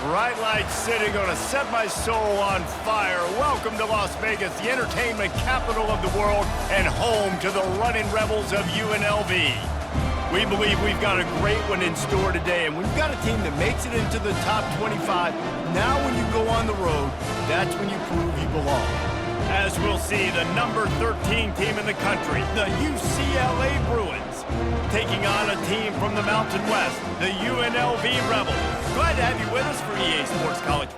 Bright Light City gonna set my soul on fire. Welcome to Las Vegas, the entertainment capital of the world and home to the running rebels of UNLV. We believe we've got a great one in store today, and we've got a team that makes it into the top 25. Now when you go on the road, that's when you prove you belong. As we'll see, the number 13 team in the country, the UCLA Bruins, taking on a team from the Mountain West, the UNLV Rebels. Glad to have you with us for EA Sports College.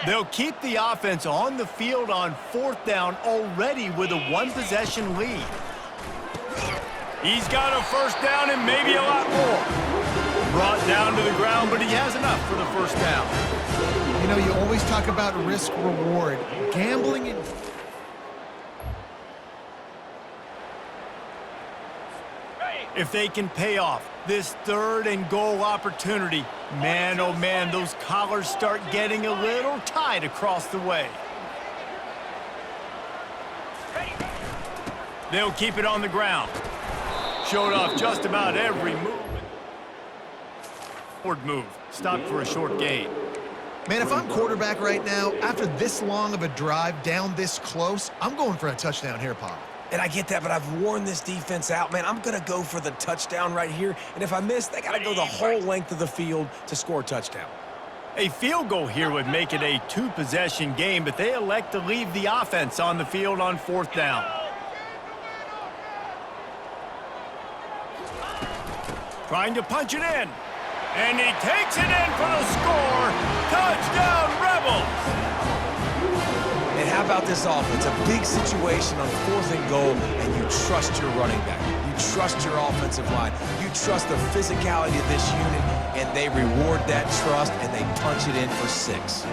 They'll keep the offense on the field on 4th down already with a one-possession lead. He's got a first down and maybe a lot more. Brought down to the ground, but he has enough for the first down. You know, you always talk about risk-reward. Gambling and... If they can pay off this 3rd and goal opportunity, man, oh man, those collars start getting a little tight across the way. They'll keep it on the ground. Showed off just about every move. Forward move, stopped for a short gain. Man, if I'm quarterback right now, after this long of a drive down this close, I'm going for a touchdown here, Pop. And I get that, but I've worn this defense out, man. I'm going to go for the touchdown right here. And if I miss, they got to go the whole length of the field to score a touchdown. A field goal here would make it a 2-possession game, but they elect to leave the offense on the field on 4th down. Trying to punch it in. And he takes it in for the score. Touchdown, Rebels! And how about this offense? A big situation on 4th and goal, and you trust your running back. You trust your offensive line. You trust the physicality of this unit, and they reward that trust, and they punch it in for 6.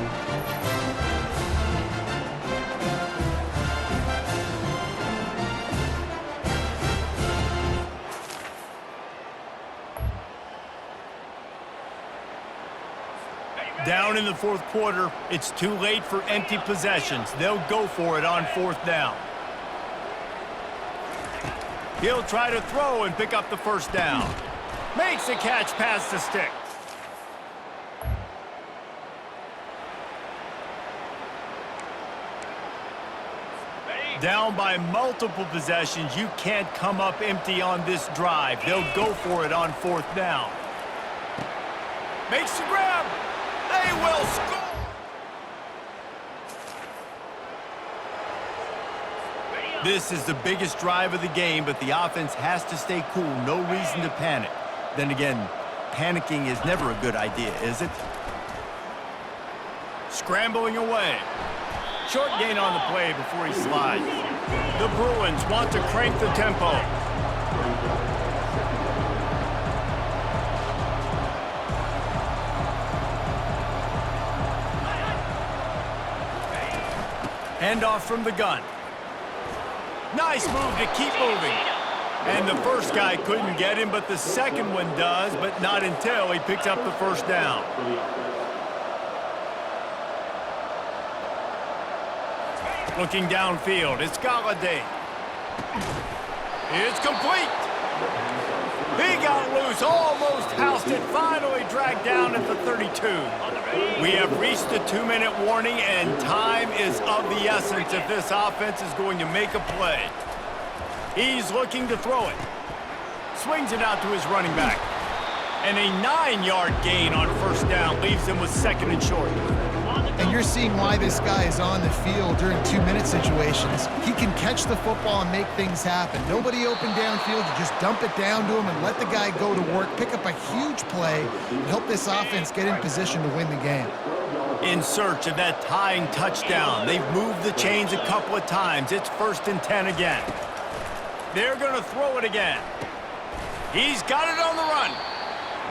Down in the 4th quarter, it's too late for empty possessions. They'll go for it on 4th down. He'll try to throw and pick up the first down. Makes a catch past the sticks. Down by multiple possessions, you can't come up empty on this drive. They'll go for it on 4th down. Makes the grab. They will score! This is the biggest drive of the game, but the offense has to stay cool. No reason to panic. Then again, panicking is never a good idea, is it? Scrambling away. Short gain on the play before he slides. The Bruins want to crank the tempo. Handoff from the gun. Nice move to keep moving. And the first guy couldn't get him, but the second one does, but not until he picks up the first down. Looking downfield, it's Galladay. It's complete. He got loose, almost housed it, finally dragged down at the 32. We have reached the 2-minute warning, and time is of the essence if this offense is going to make a play. He's looking to throw it. Swings it out to his running back. And a 9-yard gain on first down leaves him with 2nd and short. And you're seeing why this guy is on the field during 2-minute situations. He can catch the football and make things happen. Nobody open downfield. You just dump it down to him and let the guy go to work, pick up a huge play, and help this offense get in position to win the game. In search of that tying touchdown. They've moved the chains a couple of times. It's 1st and 10 again. They're going to throw it again. He's got it on the run.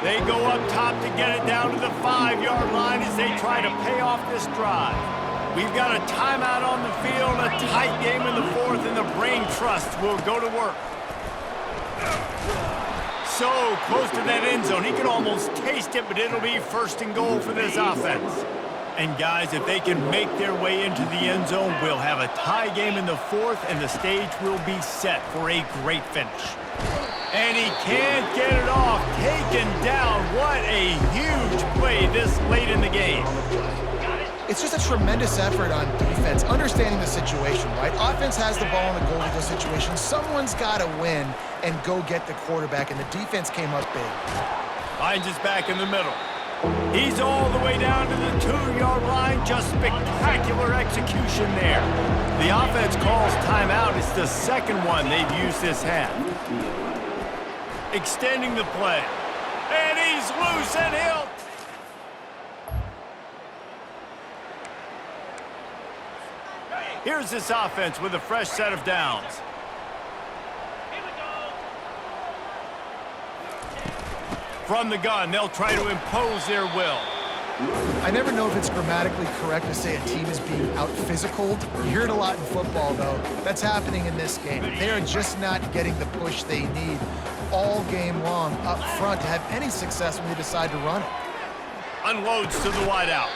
They go up top to get it down to the 5-yard line as they try to pay off this drive. We've got a timeout on the field, a tight game in the fourth, and the Brain Trust will go to work. So close to that end zone. He can almost taste it, but it'll be first and goal for this offense. And guys, if they can make their way into the end zone, we'll have a tie game in the fourth, and the stage will be set for a great finish. And he can't get it off. Taken down. What a huge play this late in the game. It's just a tremendous effort on defense, understanding the situation, right? Offense has the ball in the goal-to-go situation. Someone's got to win and go get the quarterback, and the defense came up big. Finds us back in the middle. He's all the way down to the 2-yard line. Just spectacular execution there. The offense calls timeout. It's the second one they've used this half. Extending the play. And he's loose, and he'll... Here's this offense with a fresh set of downs. From the gun, they'll try to impose their will. I never know if it's grammatically correct to say a team is being out-physicaled. You hear it a lot in football, though. That's happening in this game. They are just not getting the push they need all game long up front to have any success when they decide to run it. Unloads to the wideout.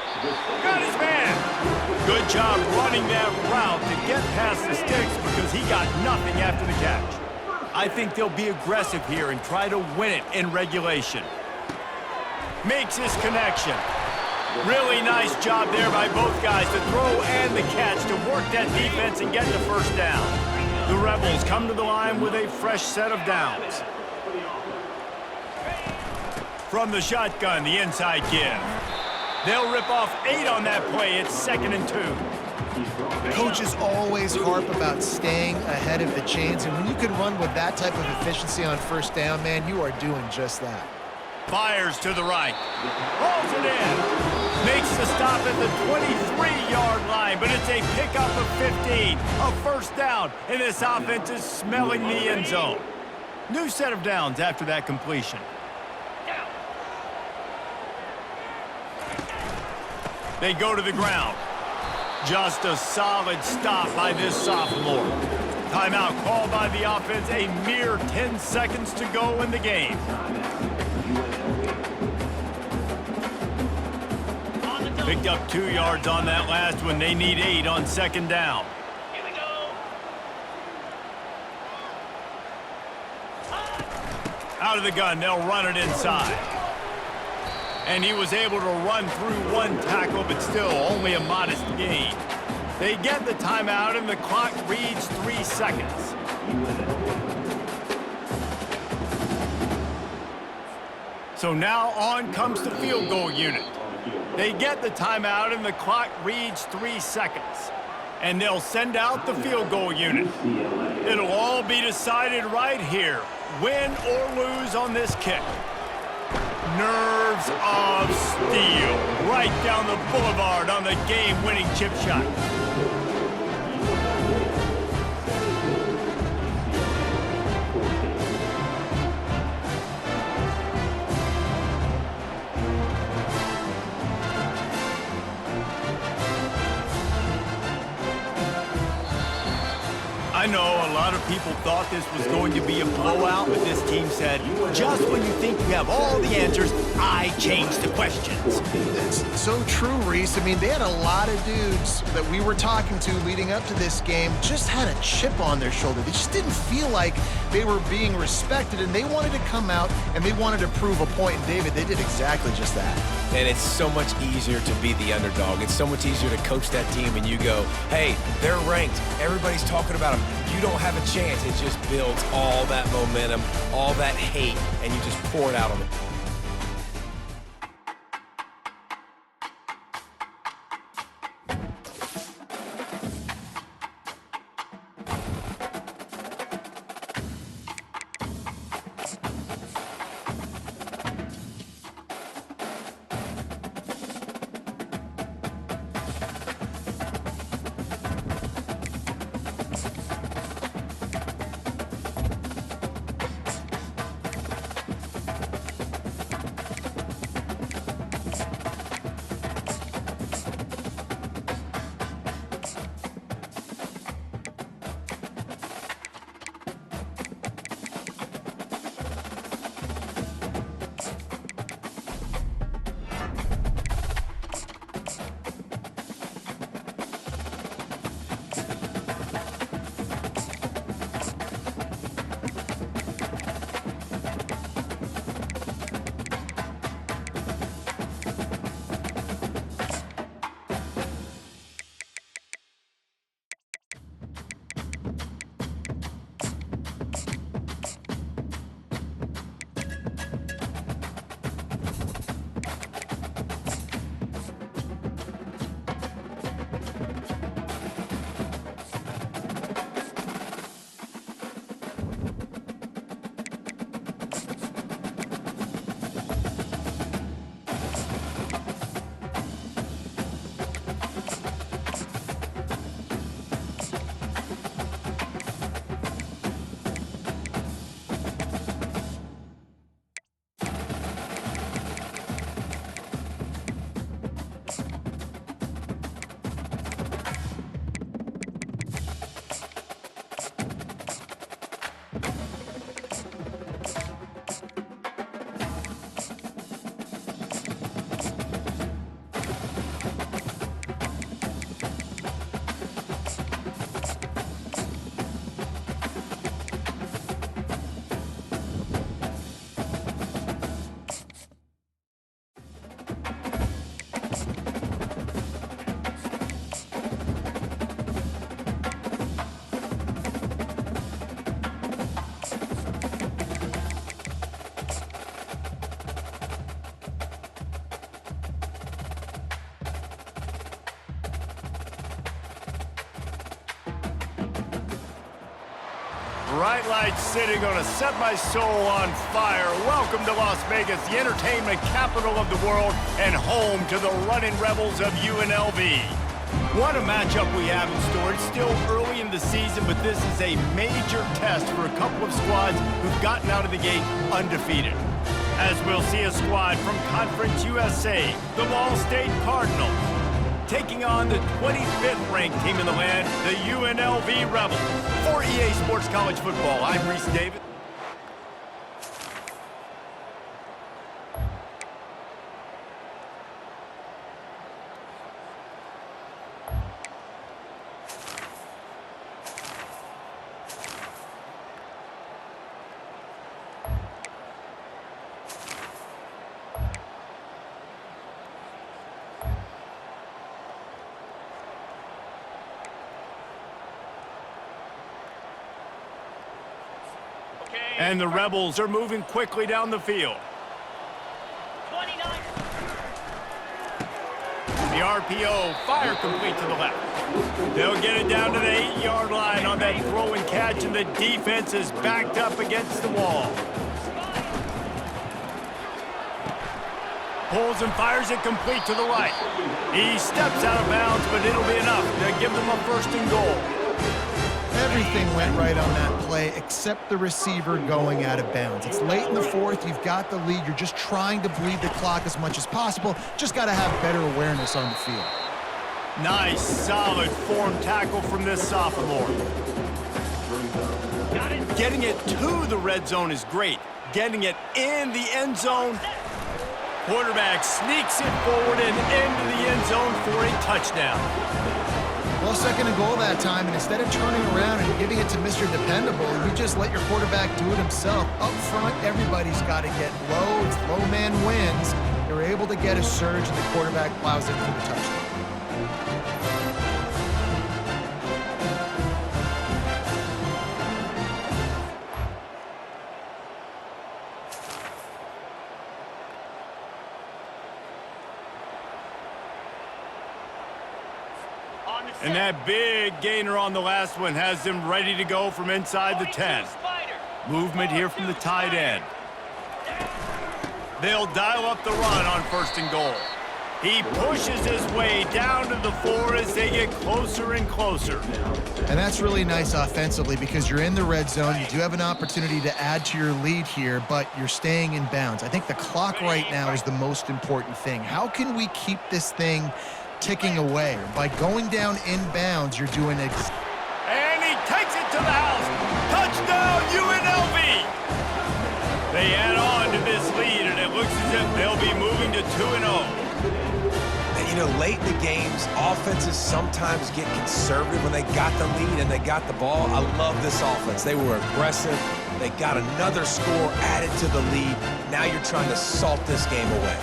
Got his man. Good job running that route to get past the sticks because he got nothing after the catch. I think they'll be aggressive here and try to win it in regulation. Makes his connection. Really nice job there by both guys to throw and the catch to work that defense and get the first down. The Rebels come to the line with a fresh set of downs. From the shotgun, the inside give. They'll rip off 8 on that play. It's 2nd and 2. Coaches always harp about staying ahead of the chains, and when you can run with that type of efficiency on first down, man, you are doing just that. Fires to the right. Rolls it in. Makes the stop at the 23-yard line, but it's a pickup of 15. A first down, and this offense is smelling the end zone. New set of downs after that completion. They go to the ground. Just a solid stop by this sophomore. Timeout called by the offense. A mere 10 seconds to go in the game. Picked up 2 yards on that last one. They need 8 on 2nd down. Here we go. Out of the gun, they'll run it inside. And he was able to run through 1 tackle, but still only a modest gain. They get the timeout, and the clock reads 3 seconds. So now on comes the field goal unit. They get the timeout, and the clock reads 3 seconds. And they'll send out the field goal unit. It'll all be decided right here, win or lose on this kick. Nerves of steel, right down the boulevard on the game-winning chip shot. I know a lot of people thought this was going to be a blowout, but this team said, just when you think you have all the answers, I change the questions. It's so true, Reese. I mean, they had a lot of dudes that we were talking to leading up to this game just had a chip on their shoulder. They just didn't feel like they were being respected, and they wanted to come out and they wanted to prove a point. And David, they did exactly just that. And it's so much easier to be the underdog. It's so much easier to coach that team and you go, hey, they're ranked. Everybody's talking about them. You don't have a chance. It just builds all that momentum, all that hate, and you just pour it out on them. Bright Light City gonna set my soul on fire. Welcome to Las Vegas, the entertainment capital of the world and home to the running rebels of UNLV. What a matchup we have in store. It's still early in the season, but this is a major test for a couple of squads who've gotten out of the gate undefeated. As we'll see a squad from Conference USA, the Ball State Cardinals, taking on the 25th ranked team in the land, the UNLV Rebels. For EA Sports College Football, I'm Reese David. And the Rebels are moving quickly down the field. 29. The RPO, fire complete to the left. They'll get it down to the 8-yard line on that throw and catch, and the defense is backed up against the wall. Pulls and fires it complete to the right. He steps out of bounds, but it'll be enough to give them a 1st and goal. Everything went right on that play except the receiver going out of bounds. It's late in the 4th. You've got the lead. You're just trying to bleed the clock as much as possible. Just got to have better awareness on the field. Nice, solid form tackle from this sophomore. Getting it to the red zone is great. Getting it in the end zone, quarterback sneaks it forward and into the end zone for a touchdown. Well, 2nd and goal that time, and instead of turning around and giving it to Mr. Dependable, you just let your quarterback do it himself. Up front, everybody's got to get low. It's low man wins. They're able to get a surge, and the quarterback plows in for the touchdown. And that big gainer on the last one has them ready to go from inside the 10. Movement here from the tight end. They'll dial up the run on 1st and goal. He pushes his way down to the 4 as they get closer and closer. And that's really nice offensively because you're in the red zone. You do have an opportunity to add to your lead here, but you're staying in bounds. I think the clock right now is the most important thing. How can we keep this thing ticking away? By going down in bounds, you're doing it. And he takes it to the house. Touchdown, UNLV! They add on to this lead, and it looks as if they'll be moving to 2-0. And, you know, late in the games, offenses sometimes get conservative when they got the lead and they got the ball. I love this offense. They were aggressive. They got another score added to the lead. Now you're trying to salt this game away.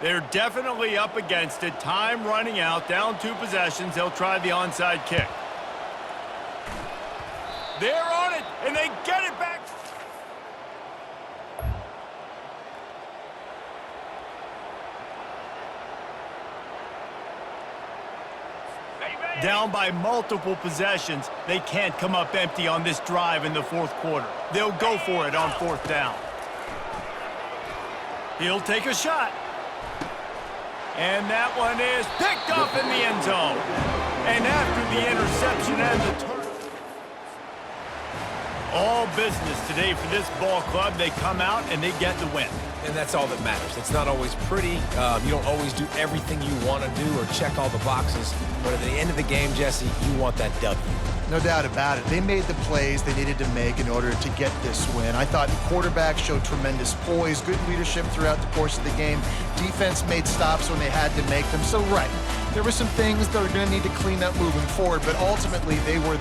They're definitely up against it. Time running out. Down 2 possessions. They'll try the onside kick. They're on it, and they get it back. Down by multiple possessions. They can't come up empty on this drive in the 4th quarter. They'll go for it on 4th down. He'll take a shot. And that one is picked up in the end zone. And after the interception and the turn. All business today for this ball club. They come out and they get the win. And that's all that matters. It's not always pretty. You don't always do everything you want to do or check all the boxes. But at the end of the game, Jesse, you want that W. No doubt about it. They made the plays they needed to make in order to get this win. I thought the quarterback showed tremendous poise, good leadership throughout the course of the game. Defense made stops when they had to make them. So, right, there were some things that are going to need to clean up moving forward, but ultimately they were...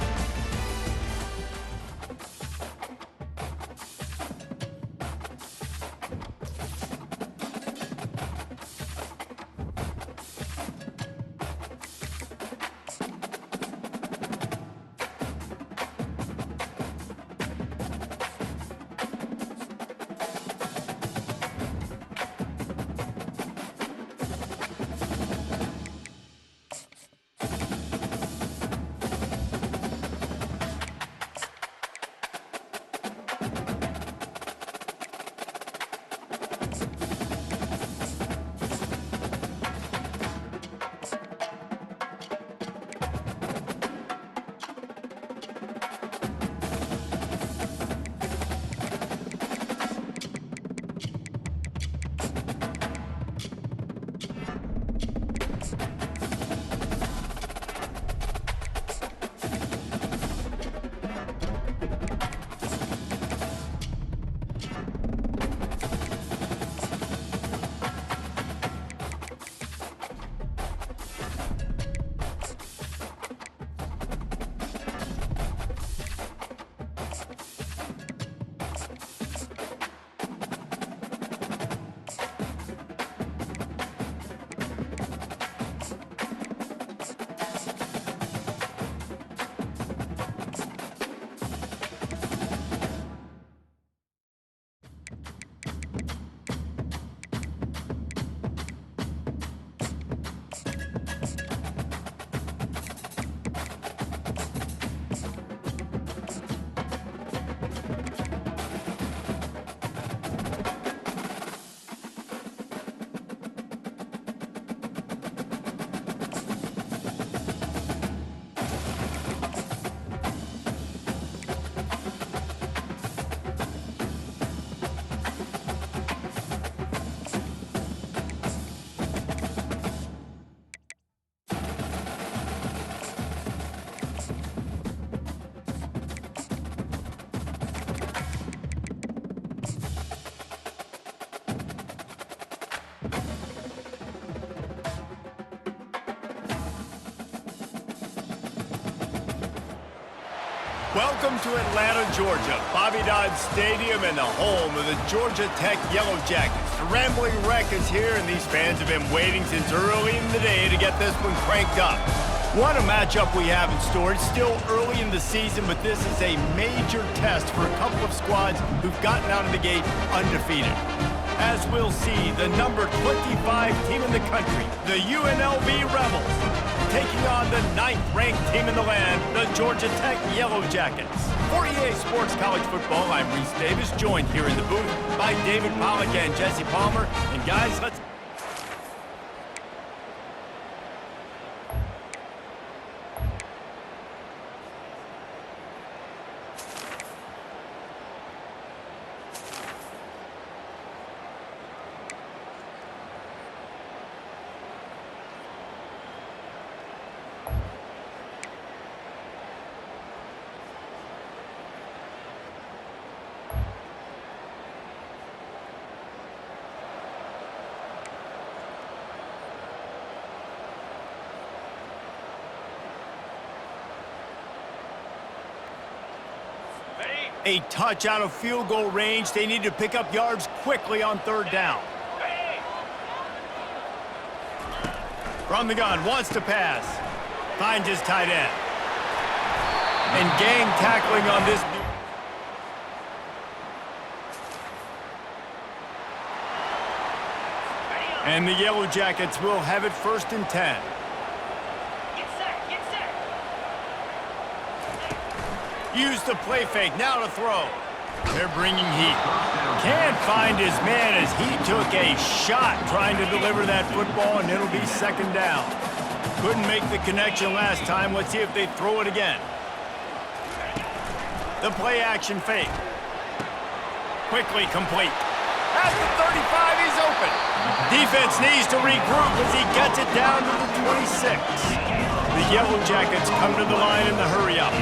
Welcome to Atlanta, Georgia, Bobby Dodd Stadium and the home of the Georgia Tech Yellow Jackets. The Rambling Wreck is here, and these fans have been waiting since early in the day to get this one cranked up. What a matchup we have in store. It's still early in the season, but this is a major test for a couple of squads who've gotten out of the gate undefeated. As we'll see, the number 25 team in the country, the UNLV Rebels, taking on the 9th-ranked team in the land, the Georgia Tech Yellow Jackets. For EA Sports College Football, I'm Reese Davis, joined here in the booth by David Pollack and Jesse Palmer. And guys, let's... A touch out of field goal range. They need to pick up yards quickly on 3rd down. From the gun, wants to pass. Finds his tight end. And gang tackling on this. And the Yellow Jackets will have it 1st and 10. Use the play fake, now to throw. They're bringing heat. Can't find his man as he took a shot trying to deliver that football, and it'll be 2nd down. Couldn't make the connection last time. Let's see if they throw it again. The play action fake. Quickly complete. At the 35, he's open. Defense needs to regroup as he gets it down to the 26. The Yellow Jackets come to the line in the hurry-up.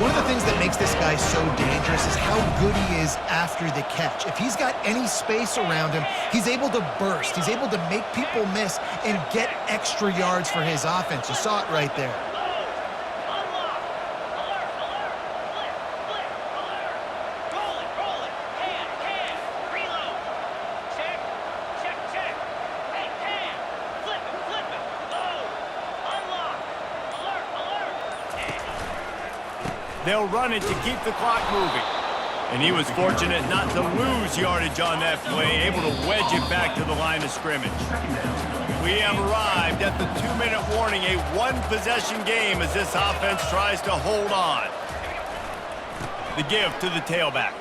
One of the things that makes this guy so dangerous is how good he is after the catch. If he's got any space around him, he's able to burst. He's able to make people miss and get extra yards for his offense. You saw it right there. They'll run it to keep the clock moving. And he was fortunate not to lose yardage on that play, able to wedge it back to the line of scrimmage. We have arrived at the 2-minute warning, a one-possession game as this offense tries to hold on. The give to the tailback.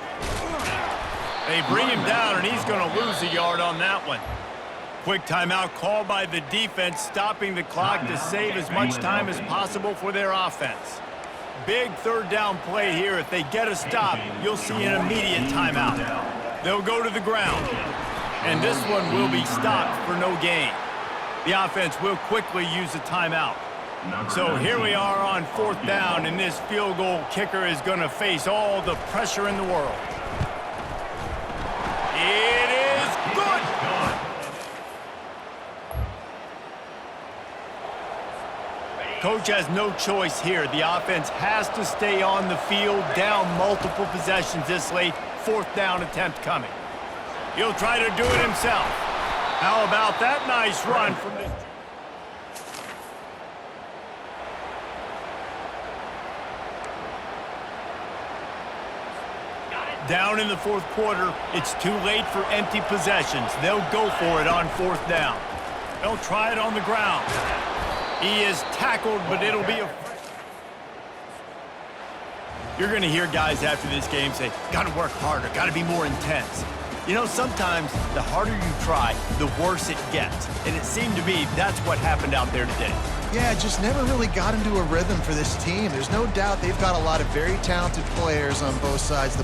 They bring him down, and he's going to lose a yard on that one. Quick timeout called by the defense, stopping the clock to save as much time as possible for their offense. Big 3rd down play here. If they get a stop, you'll see an immediate timeout. They'll go to the ground. And this one will be stopped for no gain. The offense will quickly use a timeout. So here we are on 4th down, and this field goal kicker is going to face all the pressure in the world. It is good! Coach has no choice here. The offense has to stay on the field, down multiple possessions this late. 4th down attempt coming. He'll try to do it himself. How about that nice run from the... Down in the 4th quarter, it's too late for empty possessions. They'll go for it on 4th down. They'll try it on the ground. He is tackled, but it'll be a... You're going to hear guys after this game say, got to work harder, got to be more intense. You know, sometimes the harder you try, the worse it gets. And it seemed to me that's what happened out there today. Yeah, just never really got into a rhythm for this team. There's no doubt they've got a lot of very talented players on both sides.